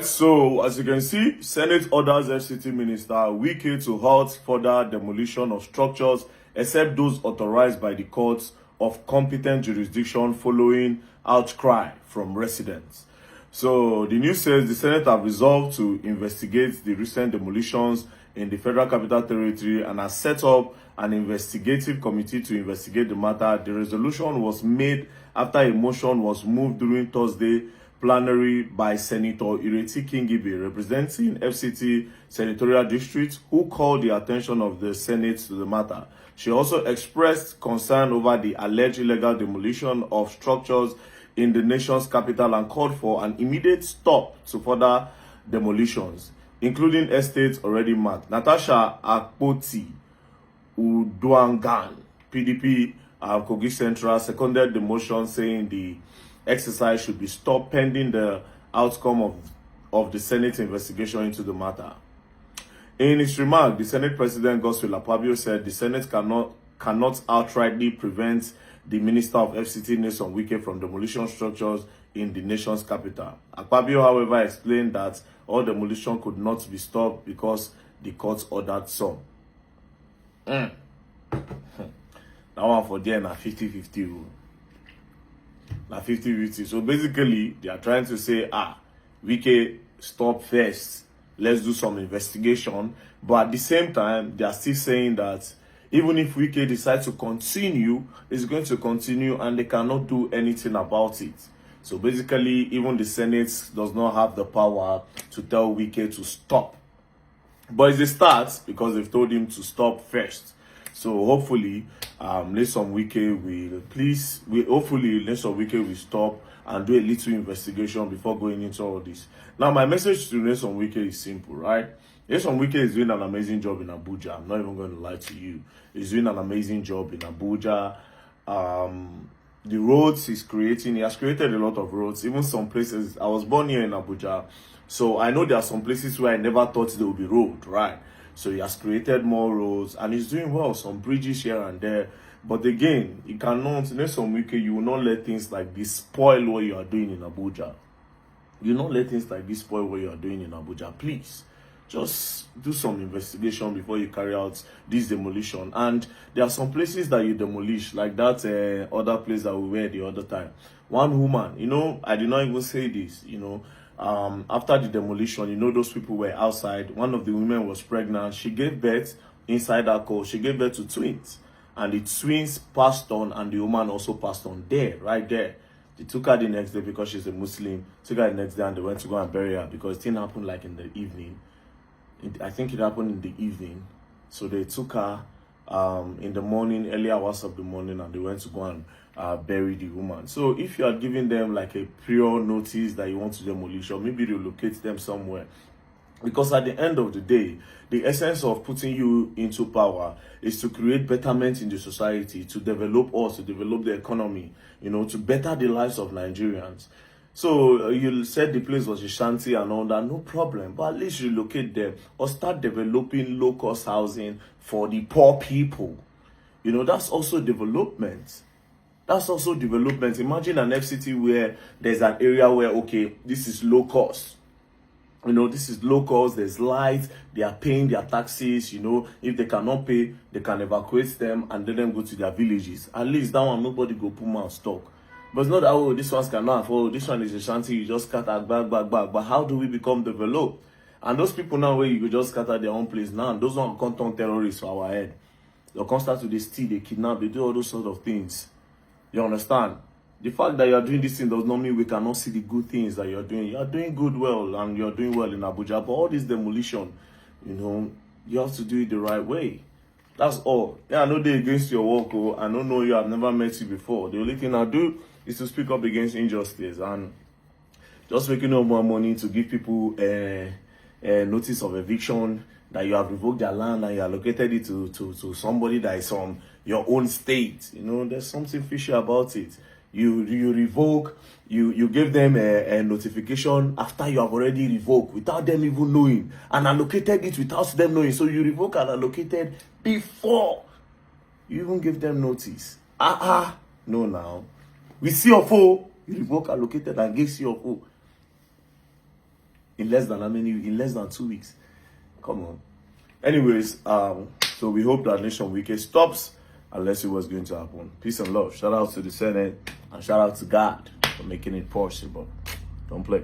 right, so as you can see, Senate orders FCT Minister Wike to halt further demolition of structures except those authorized by the courts of competent jurisdiction following outcry from residents. So the news says the Senate have resolved to investigate the recent demolitions in the Federal Capital Territory and has set up an investigative committee to investigate the matter. The resolution was made after a motion was moved during Thursday plenary by Senator Ireti Kingibe, representing FCT Senatorial District, who called the attention of the Senate to the matter. She also expressed concern over the alleged illegal demolition of structures in the nation's capital and called for an immediate stop to further demolitions, including estates already marked. Natasha Akpoti Uduangan, PDP Kogi Central, seconded the motion, saying the exercise should be stopped pending the outcome of the Senate investigation into the matter. In his remark, the Senate President Godswill Akpabio said the Senate cannot outrightly prevent the Minister of FCT Nyesom Wike from demolition structures in the nation's capital. Akpabio, however, explained that all demolition could not be stopped because the court ordered some. That one for there na 50-50. Na 50-50. So basically, they are trying to say, Wike, stop first. Let's do some investigation. But at the same time, they are still saying that even if Wike decides to continue, it's going to continue and they cannot do anything about it. So basically, even the Senate does not have the power to tell Wike to stop. But it's a start because they've told him to stop first. So hopefully, nyesom Wike will stop and do a little investigation before going into all this. Now, my message to nyesom Wike is simple, right? nyesom Wike is doing an amazing job in Abuja. I'm not even going to lie to you. He's doing an amazing job in Abuja. The roads he's creating, he has created a lot of roads. Even some places, I was born here in Abuja, so I know there are some places where I never thought there would be road, right? So he has created more roads and he's doing well, some bridges here and there. But again, you cannot, nyesom Wike, you will not let things like this spoil what you are doing in Abuja. You will not let things like this spoil what you are doing in Abuja. Please, just do some investigation before you carry out this demolition. And there are some places that you demolish, like that other place that we were the other time. One woman, I did not even say this, after the demolition, those people were outside. One of the women was pregnant. She gave birth inside her car. She gave birth to twins. And the twins passed on, and the woman also passed on there, right there. They took her the next day because she's a Muslim. Took her the next day and they went to go and bury her because it didn't happen like in the evening. I think it happened in the evening. So they took her in the morning, early hours of the morning, and they went to go and bury the woman. So if you are giving them like a prior notice that you want to demolish, or maybe relocate them somewhere, because at the end of the day, the essence of putting you into power is to create betterment in the society, to develop us, to develop the economy, to better the lives of Nigerians. So you said the place was a shanty and all that, no problem, but at least relocate them or start developing low-cost housing for the poor people. That's also development. That's also development. Imagine an FCT where there's an area where, okay, this is low cost. This is low cost, there's light, they are paying their taxes, if they cannot pay, they can evacuate them and let them go to their villages. At least that one, nobody go put more stock. But it's not that, this one cannot afford, this one is a shanty, you just scatter back. But how do we become developed? And those people now where you just scatter their own place now, those ones can't turn terrorists for our head. They'll come start to steal, they kidnap, they do all those sort of things. You understand? The fact that you are doing this thing does not mean we cannot see the good things that you are doing. You are doing well, and you are doing well in Abuja. But all this demolition, you have to do it the right way. That's all. Yeah, I know they're against your work. I don't know you. I've never met you before. The only thing I do is to speak up against injustice and just making up more money to give people a notice of eviction, that you have revoked their land and you allocated it to somebody that is from your own state. There's something fishy about it. You revoke, you give them a notification after you have already revoked without them even knowing, and allocated it without them knowing. So you revoke and allocated before you even give them notice. No, now we see your phone, you revoke, allocated, and give CFO. in less than how many? In less than 2 weeks. Come on. Anyways, so we hope that nyesom wike stops, and let's see what's going to happen. Peace and love. Shout out to the Senate and shout out to God for making it possible. Don't play.